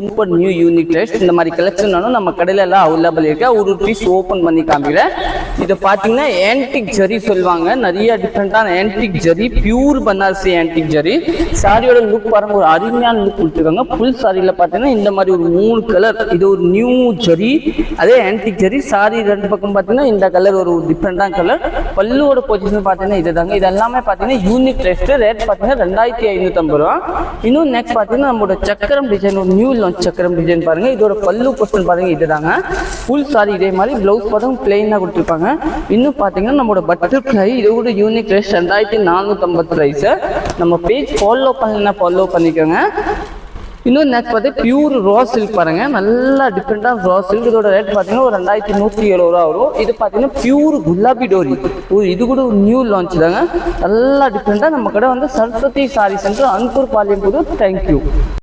Super new unique test இந்த மாதிரி collection நம்ம கடையில எல்லாம் அவைலபிள் இருக்கு. ஒரு பீஸ் ஓபன் பண்ணி காமிக்கிறேன். இதை பாத்தீங்கன்னா ஆன்டிக் ஜரி சொல்லுவாங்க. நிறைய டிஃப்ரெண்டான antique zari, pure Banarasi antique zari. சாரியோட லுக் பாருங்க, ஒரு அருமையான லுக் கொடுத்துருக்காங்க. ஃபுல் சாரியில பாத்தீங்கன்னா இந்த மாதிரி ஒரு 3 கலர். இது ஒரு நியூ ஜரி, அதே ஆன்டிக் ஜரி. சாரி ரெண்டு பக்கம் பாத்தீங்கன்னா இந்த கலர் ஒரு டிஃப்ரெண்டான கலர். பல்லுவோட பொசிஷன் பாத்தீங்கன்னா இதுதாங்க. இது எல்லாமே பாத்தீங்கன்னா யூனிக் டெஸ்ட். ரேட் பாத்தீங்கன்னா 2550 ரூபா. இன்னும் நெக்ஸ்ட் பாத்தீங்கன்னா நம்மளோட சக்கரம் டிசைன், ஒரு நியூ சக்கரம் டிசைன் பாருங்க. இதோட பல்லு பொசிஷன் பாருங்க இதுதாங்க. ஃபுல் சாரி இதே மாதிரி பிளவுஸ் பாத்தீங்கன்னா பிளைனா கொடுத்துருப்பாங்க. இன்னும் பாத்தீங்கன்னா நம்மளோட பட்டர்ஃப்ளை, இதோட யூனிக் ரேட் 2450 பிரைஸ். நம்ம பேஜ் ஃபாலோ பண்ணா ஃபாலோ பண்ணிக்கோங்க. இன்னும் நெக்ஸ்ட் பார்த்தீங்கன்னா பியூர் ரா சில்க் பாருங்க, நல்லா டிஃப்ரெண்டான ரா சில்க். இதோட ரேட் பார்த்தீங்கன்னா ஒரு 2170 ரூபா வரும். இது பார்த்தீங்கன்னா பியூர் குலாபி டோரி, இது கூட ஒரு நியூ லான்ச் தாங்க. நல்லா டிஃப்ரெண்டாக நம்ம கடை வந்து சரஸ்வதி சாரி சென்டர், அன்பூர் பாளையம் புது. தேங்க்யூ.